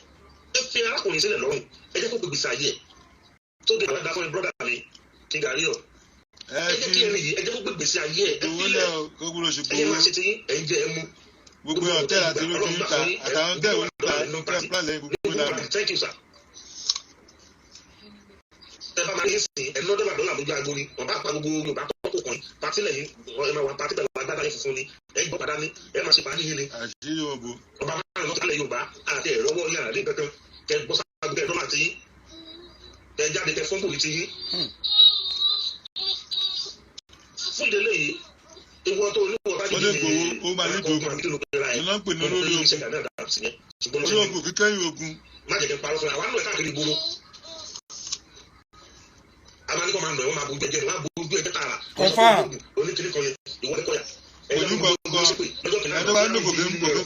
ẹ fi arákùnrin sílẹ̀ lọ́rùn ẹ jẹ́ kó gbègbè sí ayé ẹ̀ tó dé àlàdà fún mi brọ́dà mi kí n gàrí ọ̀ ẹ jẹ́ kí ẹni yìí ẹ jẹ́ kó gbègbè sí ayé ẹ̀ ẹ fi lẹ̀ ẹ máa ṣe ti ẹ ń jẹ ẹ mú. gbogbo ọ̀tẹ̀ àti lójú níta àtàwọn tẹ̀ wọ́n níta pílẹ̀ gbogbo ìlànà. Thank you sir. ẹ bá máa yé sí ẹ lọ́dọ̀ làdọ́ làbójú aago ni wọ́n bá pa gbogbo Yorùbá tọ́kọ̀ kan pàtí lẹ́yìn ẹ máa wà pàtí pẹ̀lú agbádá yẹn funfun ni ẹ gbọ́ padà ní ẹ máa ṣe pàdé yín ni. àṣírí wọn bo. ọba máa ń lọ sílẹ̀ Yorùbá àti ẹ̀rọwọ́ yín àdé kankan kẹ gbọ́ sábà kẹ dọ́là ti yín kẹ jáde kẹ fọ́nbù ti yín. fún ìdílé yìí ewu ọtọ oníwọ bá jẹ́ ìdílé ó máa ní ìdókòwò iná ń pè ní olórí ogun olóògùn kíkẹ́yìn ogun. má jẹ́ kí n parọ́ fún wa wà á nù ẹ̀ káàkiri gbòòrò amani kọ́ máa nù ẹ̀ wọ́n máa bójú ẹ̀jẹ̀ wọ́n máa bójú ẹ̀jẹ̀ tààrà oníkiri kan yẹn ìwọlé kọ́ yà onígbọ̀ngàn ẹ̀dọ́ bá ń lò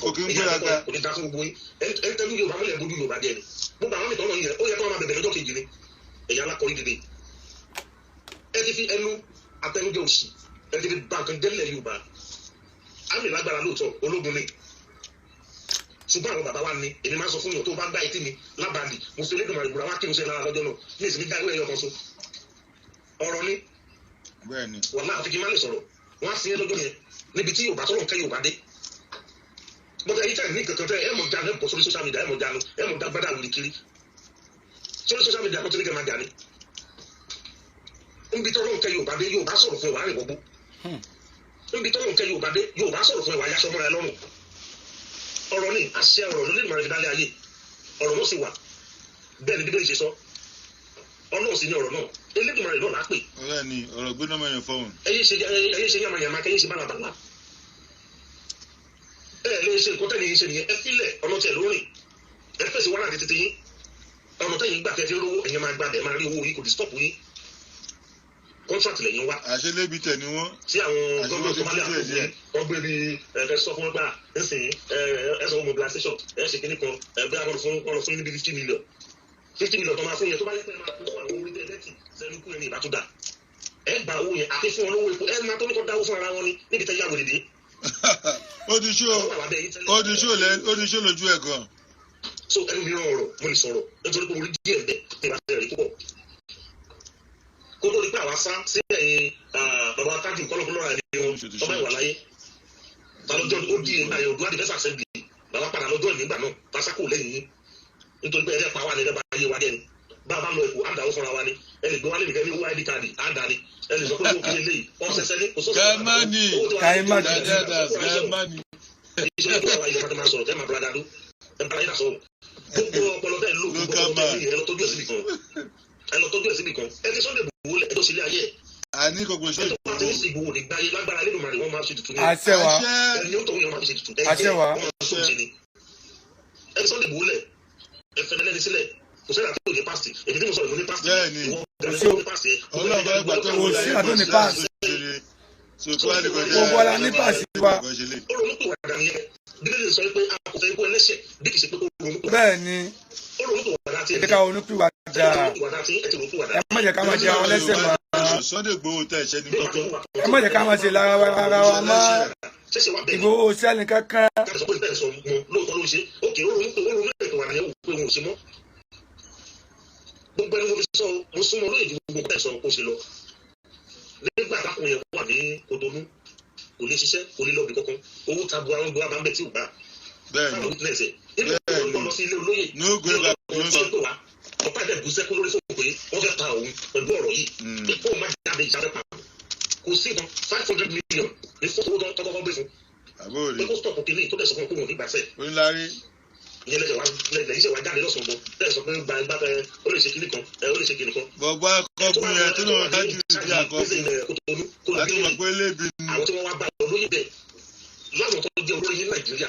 kòkè ń gbéra ga. oníta fún gbogbo yín ẹ̀ńtẹ́lú Yorùbá mọ́lẹ̀ bójú Yorùbá jẹ́ ni gbogbo àwọn mìtọ́ náà yẹn ó yẹ kí wọ́n máa bẹ̀bẹ̀ lọ́jọ́ kejì ni ẹ̀yà alákọ̀ọ́rí dìde ẹ ti fi ẹnu atẹnujẹ òsì ẹ ti fi bàǹkan délẹ̀ Yorùbá àmì lágbára lóòótọ́ ológun ni ṣùgbọ́n àwọn bàbá wa ni èmi máa sọ fún yàn tó bá gbá etí mi lábàdì mo fi lédùn àrùbùrà wá kí n ṣe lára lọ́jọ́ náà ní ìsinmi dá ìwé ẹ̀yọ kan so ọ̀rọ̀ ni wọ́n náà fi kí n má lè sọ̀rọ̀ wọ́n á sin ẹ́ lọ́jọ́ yẹn níbi tí Yorùbá tọ́lọ̀ ń kẹ́ Yorùbá dé but ẹ̀yin tẹ̀ ní kankan tẹ̀ ẹ̀ mọ̀ jáde pọ̀ sórí social media ẹ̀ mọ̀ jáde ẹ̀ mọ̀ dágbádá wuli kiri sórí social media kọ́tún ní kẹ́ máa jà ní. níbi tó lóun kẹ́ Yorùbá dé Yorùbá sọ̀rọ̀ fún ẹ̀ wàá rìn gbogbo níbi tó lóun kẹ́ Yorùbá dé Yorùbá sọ̀rọ̀ fún ẹ̀ wàá yaṣọ mọ́ra ẹ lọ́rùn ọ̀rọ̀ ní àṣẹ ọ̀rọ̀ ló lè mọ̀ ẹ̀fídálẹ̀ ayé ọ̀rọ̀ ló sì wà bẹ́ẹ̀ ni Bíbélì ṣe sọ Ọlọ́run sì ní ọ̀rọ̀ náà Elédùmarè náà lápè. ọ̀rẹ́ ni ọ̀rọ̀ gbóná mẹ́rin fọ́ọ̀mù. ẹyẹ ṣe yàmàyàmà kẹ́yìn ṣe bálabàlà ẹ lè ṣe nǹkan tẹ́lẹ̀ yìí ṣe nìyẹn ẹ filẹ̀ ọ̀nà tẹ̀ lórí ẹ fèsì wàhálà àti tètè yín ọ̀nà tẹ̀yìn gbà kẹ́fẹ́ rówó ẹ̀yẹn máa gbà bẹ̀ máa rí owó yìí kò dì stop yín contract lẹ́yìn wá. àṣelébi tẹ̀ ni wọ́n. sí àwọn gọ́ọ̀mọ̀ tó bá lé àkókò yẹn wọ́n gbé bí ẹ sọ fún gbà ẹ̀sìn ẹ̀sọ̀ mobilization ẹ̀ ṣe kíní kan bí a kọ́ fún níbi 50 million tó máa fún yẹn tó bá yẹ pé máa kó àwọn orí tẹ́lẹ̀tì sẹ́nu kú ẹni ìbátúndà ẹ gba owó yẹn àti fún olówó epo ẹ máa tó ní kó dáwó fún ara wọn ni níbi tẹ́ yàwó dédé. ó di ṣó lójú ẹ̀ gan. so ẹnu mi ràn ọ̀rọ̀ mo lè sọ̀rọ̀ nítorí pé mo rí díẹ̀ bẹ́ẹ̀ ní ìbá tẹ̀lé púpọ̀ kó tó di pé àwa sá sí ẹ̀yìn bàbá tájù kọ́lọ́kọ́lọ́ rà ní wọn ọba ìwà láyé balọ̀jọ́ ó di ìgbà yẹn Oòduà Defence Assembly bàbá padà lọ́jọ́ ìgbà náà pásákò lẹ́yìn yín nítorí pé ẹ̀rẹ́ pa wà ní ẹ̀rẹ́ bá yé wa dẹ́ni bá a bá lọ èkó àdáwó fúnra wa ni ẹ lè gbé wa lè nìkan ní owó ID card àdáni ẹ lè sọ pé owó kí lè léyìí wọ́n ṣẹṣẹ ní kò sóso Gẹ́mánì ìṣẹ́ ìgbà wa ìjọba tó máa sọ̀rọ̀ tẹ́ máa bọ́ra dádó ẹ bá yín sọ̀rọ̀ gbogbo ọpọlọ tẹ́ lù gbogbo ọpọlọ tẹ́ ẹ lọ tọ́jú ẹ̀ síbì kan ẹ ti Sunday Igboho ẹ tó sílé ayé ẹ̀ àní kò gbèsè ìgbòho àti ní Igboho ní gbáyé lágbára Elédùmarè wọn máa ṣe tutù ní àṣẹwà ẹni ó tọ̀hún yẹn máa fi ṣe tutù àṣẹwà wọn máa sọ òjì ni ẹ ti Sunday Igboho lẹ̀ ẹ fẹ́ lẹ́ni sílẹ̀ kò sẹ́yìn àti òní pásítì èmi tí mo sọ ìlú ní pásítì ìwọ ní pásítì ọlọ́ọ̀bá ẹgbà tó kò sí àdó ní páàsì gbogbo ara ní páàsì wa. olùmúpìwàdà nìyẹn Bíbélì sọ pé a kò fẹ́ ikú ẹlẹ́ṣẹ̀ bí kì í ṣe pé olùmúpìwàdà. bẹ́ẹ̀ ni olùmúpìwàdà ti ẹ ká olùpìwàdà ẹ má jẹ́ ká máa jẹ àwọn ẹlẹ́ṣẹ̀ mọ́ Sunday Igboho tẹ̀ ṣẹ́ ní kọ́kọ́. ẹ má jẹ́ ká máa ṣe lára wa mọ́ Ìgbòho sẹ́ni kankan. káàtó pé bẹ́ẹ̀ sọ mọ lóòótọ́ ló ṣe òkè olùmúpìwàdà yẹn wò pé wọn ò ṣe mọ́ gbogbo ẹni mo fi sọ mo súnmọ́ lóye ju gbogbo bẹ́ẹ̀ sọ kó ṣe lọ nígbà tákùn yẹn wà ní Kotonu kò lè ṣiṣẹ́ kò lè lọ́ọ̀bì kankan owó tabua ń gbọ́ abáńbẹ́ tí ò gbà fáwọn witness ẹ̀ nínú ìgbà lọ sí ilé olóyè ọ̀pá ẹ̀dẹ̀ bùsẹ́ kó lórí fóònù pé wọ́n fẹ́ ta òun pẹ̀lú ọ̀rọ̀ yìí pé kó má jáde ìjáde pa kò sí nǹkan 500 million ní fún owó tọ́kọ́kọ́ gbé fún pé kó stop kìíní tó dẹ̀ sọ fún ọkùnrin nígbà sẹ́ẹ̀ ìyẹn lẹ́yìn ṣe wá jáde lọ́sàn-án bọ̀ bẹ́ẹ̀ sọ pé gba ó lè ṣe kíní kan ó lè ṣe kíní kan. bọ̀bọ̀ akọkùnrin yẹn tó náà dájú ìdí àkọkùn láti mọ̀ pé lébi ni. àwọn tí wọ́n wá bá olóyè bẹ́ẹ̀ láwọn tó jẹ́ olóyè ní Nàìjíríà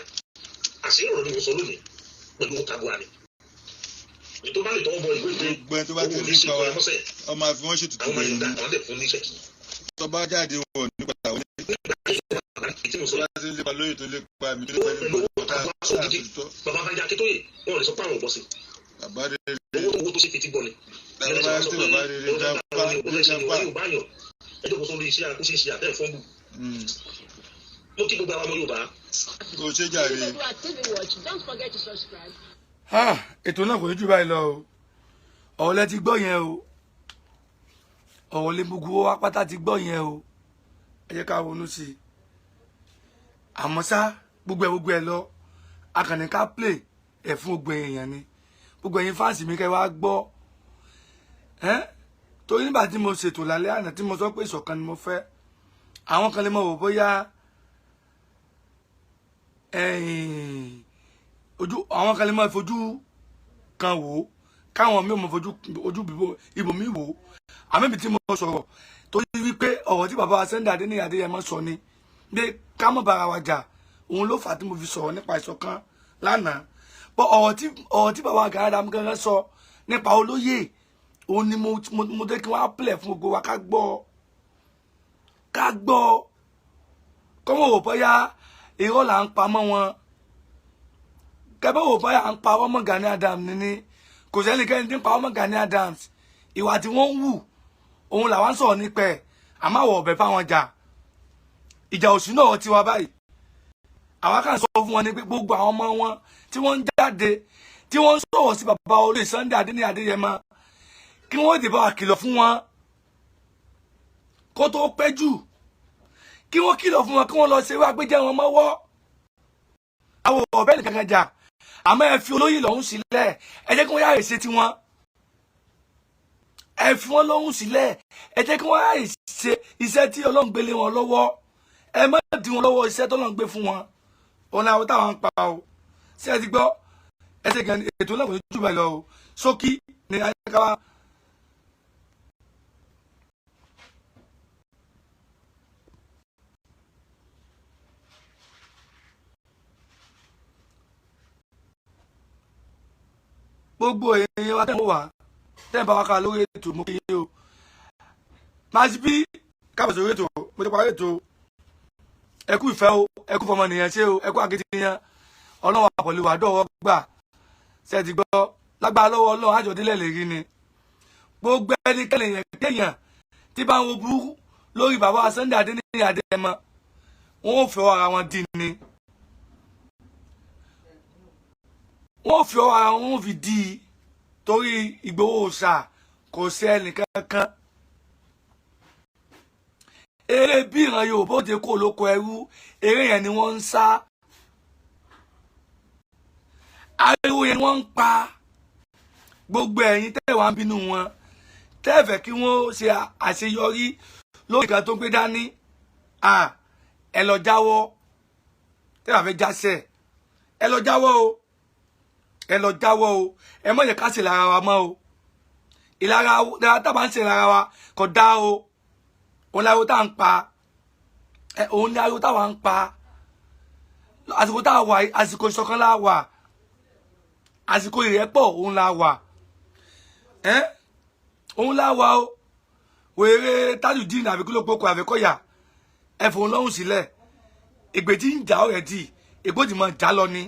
àṣírí ọ̀rọ̀ ni mo sọ lónìí pẹ̀lú tabua ni. tó bá lè tọwọ́ bọ ìwé ìwé gbẹ tó bá ti ní pa wa ọmọ àfi wọn ṣètùtù lẹ́yìn ní. àwọn dẹ̀ fún níṣẹ́. tó bá jáde wọn nípa àwọn láti lépa lóye tó lépa mi tó lépa nípa bàbá bá jẹ́ Akíntóyè wọn ò lè sọ pé àwọn ò bọ́ sí. bàbá rere owó tó ṣe fetí gbọ́ ni. bàbá rere jápa ẹjọ́ kò sọ lórí iṣẹ́ àkóṣe iṣẹ́ àtẹ̀ fọ́nbù. mo kí gbogbo àwọn ọmọ Yorùbá. kò ṣe jàre. ètò náà kò ní jù báyìí lọ o ọ̀rọ̀ lẹ ti gbọ́ yẹn o ọ̀rọ̀ lè gbogbo wa pátá ti gbọ́ yẹn o ẹ jẹ́ ká ronú sí i àmọ́ ṣá gbogbo ẹ lọ akànnì ká play ẹ̀ fún gbogbo èèyàn ni gbogbo ẹ̀yin fáǹsì mi kẹ́ wá gbọ́ torí nígbà tí mo ṣètò lálẹ́ àná tí mo sọ pé ìṣọ̀kan ni mo fẹ́ àwọn kan lè mọ̀ wò bóyá àwọn kan lè mọ̀ fojú kan wò káwọn mi ò mọ̀ fojú ibòmí wò àmẹ́bí tí mo sọ̀rọ̀ torí wípé ọ̀rọ̀ tí bàbá wa Sunday Adeniyi Adeyemo sọ ni pé ká mọ̀ bára wa jà òun ló fà á tí mo fi sọ̀rọ̀ nípa ìṣọ̀kan lánàá bọ́ ọ̀rọ̀ tí bàbá Gani Adams gangan sọ nípa olóyè òun ni mo dé kí wọ́n á pìlẹ̀ fún gbogbo wa ká gbọ́ kọ́mọ̀ wò bóyá irọ́ là ń pamọ́ wọn kẹ́bẹ́ wò bóyá à ń pa ọmọ Gani Adams ní kò sẹ́nikẹ́ni tí ń pa ọmọ Gani Adams ìwà tí wọ́n ń wù òun làwọn ń sọ̀rọ̀ nípa ẹ̀ àmọ́ àwọ̀ ọ̀bẹ fáwọn jà ìjà òsì náà ti wá báyìí àwa kàn sọ fún wọn ní pé gbogbo àwọn ọmọ wọn tí wọ́n ń jáde tí wọ́n ń sọ̀rọ̀ sí bàbá Olóyè Sunday Adeniyi Adeyemo kí wọ́n dìbò àkìlọ̀ fún wọn kó tó pẹ́ jù kí wọ́n kìlọ̀ fún wọn kí wọ́n lọ ṣe wá gbéjẹ́ wọn mọ́wọ́ àwọn ọ̀bẹ nìkan kan jà àmọ́ ẹ fi olóyè lọ́hùn sílẹ̀ ẹ jẹ́ kí wọ́n yára ṣe tiwọn ẹ fi wọ́n lọ́hùn sílẹ̀ ẹ jẹ́ kí wọ́n yára ṣe iṣẹ́ tí Ọlọ́run gbé lé wọn lọ́wọ́ ẹ má dí wọn lọ́wọ́ iṣẹ́ tí Ọlọ́run gbé fún wọn òun làwọn táwọn ń pa o ṣé ẹ ti gbọ́ ẹ ṣe gan ètò náà kò ní jù báyìí lọ o ṣókí ni ayélujára. gbogbo èèyàn wa tẹ́wọ́ wá tẹ́ẹ̀ bá wa ká lórí ètò mú kí yín o máa ṣe bí kábọ̀ sórí ètò mo ti parí ètò ẹ kú ìfẹ́ o ẹ kú fọmọnìyàn ṣe o ẹ kú akitiyan Ọlọ́run àpọ̀lù wà dọ̀wọ́ gbà ṣe ti gbọ́ lágbára lọ́wọ́ Ọlọ́run àjọ̀dílẹ̀ lè rí ni gbogbo ẹnikẹ́ni kéèyàn tí bá ń wo burúkú lórí bàbá Sunday Adeniyi Adeyemo wọn ò fẹ́ ara wọn dín ni wọn ò fi ọwọ́ ara wọn fi di torí Ìgbòho ṣá kò sí ẹnìkankan eré bí ìran Yorùbá òde kó lóko ẹrú eré yẹn ni wọ́n ń sá ariwo yẹn ni wọ́n ń pa gbogbo ẹ̀yin tẹ́wàá ń bínú wọn tẹ́ẹ̀fẹ̀ kí wọ́n ṣe àṣeyọrí lórí kan tó gbé dání ẹ lọ jáwọ́ tẹ́wàá fẹ́ jáṣẹ́ ẹ lọ jáwọ́ o ẹ lọ jáwọ́ o ẹ má yẹ ká ṣe lára wa mọ́ o ìlara tá a bá ń ṣe lára wa kò dá o òun láriwo tá à ń pa òun ní ariwo táwa ń pa àsìkò tá a wà àsìkò ìṣọ̀kan la wà àsìkò ìrẹ́pọ̀ òun la wà òun la wà o wèrè Tajudeen àbí kí ló pokò àfẹ́kọ̀yà ẹ fòun lọ́hùn sílẹ̀ ègbè tí ń jà ọ̀rẹ́ dì ègbò tí mo jà lọ ni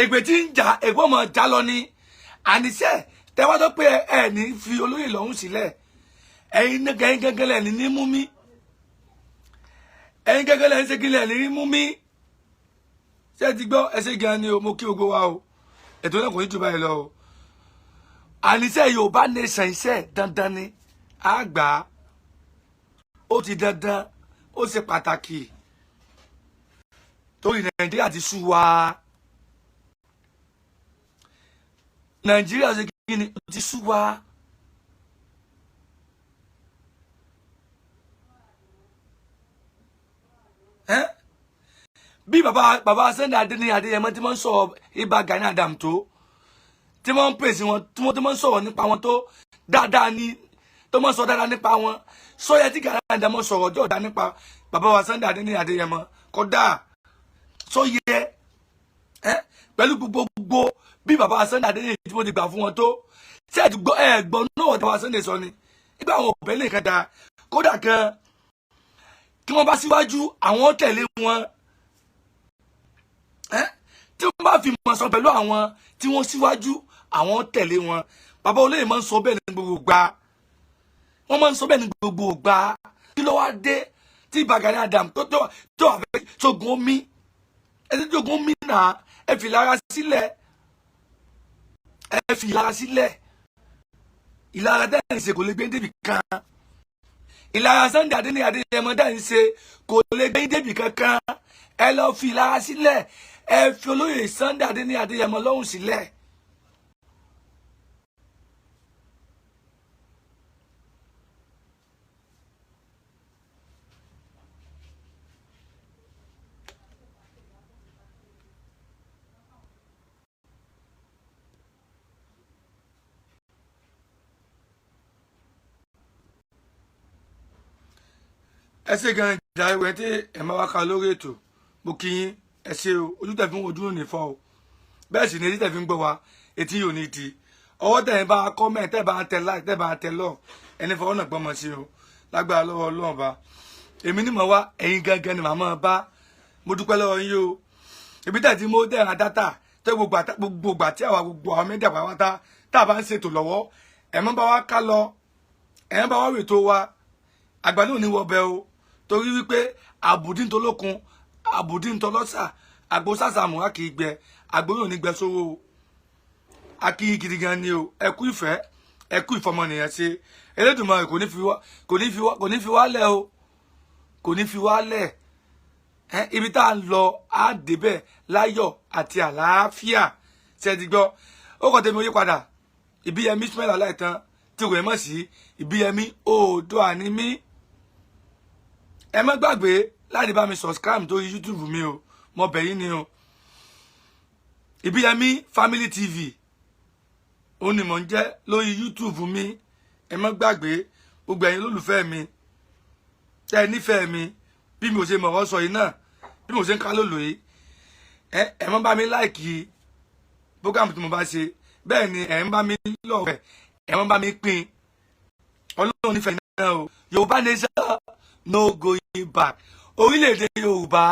ègbè tí ń jà ègbò mo jà lọ ni àníṣe tẹ́wọ́ tó pé ẹ ní fi olóyè lọ́hùn sílẹ̀ ẹ̀yin gẹ́gẹ́ lẹ́ni ní mú mi ẹ̀yin gẹ́gẹ́ lẹ́ni ṣe kí lẹ́ni ní mú mi ṣé ti gbọ́ ẹ ṣé gan ni o mo kí gbogbo wa o ètò náà kò ní jù báyìí lọ o àníṣe Yorùbá nation iṣẹ́ dandan ni àgbà ó ti dandan ó ṣe pàtàkì torí Nàìjíríà ti sú wa Nàìjíríà ṣe kí ni ó ti sú wa. Bí bàbá Sunday Adeniyi Adeyemo tí wọ́n ń sọ̀rọ̀ Iba Gani Adam tó tí wọ́n ń pèsè wọn tí wọ́n ń sọ̀rọ̀ nípa wọn tó dáadáa ní tó wọ́n sọ dáadáa nípa wọn sọ́yẹ́ tí Gani Adam sọ̀rọ̀ ọjọ́ ọ̀dá nípa bàbá wa Sunday Adeniyi Adeyemo kódà sọ́yẹ́ pẹ̀lú gbogbo bí bàbá Sunday Adeniyi tí wọ́n ti gbà fún wọn tó ṣé ẹ̀ gbọ́ ẹ̀gbọ́n náà wọ́n bàbá Sunday sọ ni nígbà àwọn òbẹ́ lè kan dáa kódà kan kí wọ́n bá síwájú àwọn tẹ̀lé wọn tí wọ́n bá fi mọ̀ sọ pẹ̀lú àwọn tí wọ́n síwájú àwọn tẹ̀lé wọn bàbá Olóyè máa ń sọ bẹ́ẹ̀ ní gbogbo gbà wọ́n máa ń sọ bẹ́ẹ̀ ní gbogbo gbà kí ló wá dé tí Iba Gani Adam tó àfẹ́ tógun omi ẹ ti tógun omi náà ẹ fi lára sílẹ̀ ẹ fi lára sílẹ̀ ìlara dẹ́rìn ṣe kò lè gbé débi kan ìlara Sunday Adeniyi Adeyemo dẹ́rìn ṣe kò lè gbé débi kankan ẹ lọ fi ìlara sílẹ̀ ẹ fi olóyè Sunday Adeniyi Adeyemo lọ́hùn sílẹ̀. ẹ ṣé gan ìjà ìwé tí ẹ máa wá ká lórí ètò mo kí yín ẹ ṣé o ojú tẹ̀ fi ń wojú ní fọ́ o bẹ́ẹ̀ sì ni etí tẹ̀ fi ń gbọ́ wa etí yóò ní di ọwọ́ tẹ̀ ń bá kọ́mẹ̀ tẹ̀ bá tẹ̀ láì tẹ̀ bá tẹ̀ lọ ẹni fọwọ́ náà gbọ́mọ sí o lágbára lọ́wọ́ Ọlọ́run bá èmi ní mọ̀ wá ẹ̀yin gangan ni màá máa bá mo dúpẹ́ lọ́wọ́ yín o ibi tẹ̀ tí mo dẹ̀ ra dátà tẹ́ gbogbo àgbà tí àwa gbogbo àwọn mẹ́ta pàápàá tá a bá ń ṣètò lọ́wọ́ ẹ̀ mọ́ bá wa ká lọ ẹ̀ mọ́ bá wa rètò wa àgbà náà ní wọbẹ̀ o torí wípé àbùdíntolókun àbùdíntolọ́sà àgbo sàṣàmùrà kì í gbẹ àgbo yóò ní gbẹ sówó o a kì í gidi gan ni o ẹ kú ìfẹ́ ẹ kú ìfọmọnìyàn ṣe Elédùmarè kò ní fi wálẹ̀ o kò ní fi wálẹ̀ ibi tá a lọ á débẹ̀ láyọ̀ àti àlàáfíà ṣe ti gbọ́ ó kàn tẹ̀mí oyé padà Ìbíyẹmí Ismail Aláìtàn tí kò mọ̀ sí Ìbíyẹmí Oòduà ni mí. Ẹ má gbàgbé láti bá mi subscribe tó YouTube mi o mo bẹ̀ yín ni o. Ìbíyẹmí Family TV ó ní mò ń jẹ́ lórí YouTube mi. Ẹ má gbàgbé gbogbo ẹ̀yin lólùfẹ́ mi tẹ́ ẹ nífẹ̀ẹ́ mi bí mi ò ṣe mọ̀rọ̀ sọ yìí náà bí mo ṣe ń ká lòlò yìí ẹ má bá mi láìkì program tí mo bá ṣe bẹ́ẹ̀ ni ẹ ń bá mi lọ́rẹ̀ ẹ má bá mi pín Ọlọ́run nífẹ̀ẹ́ náà o Yorùbá nation no going back orílẹ̀-èdè Yorùbá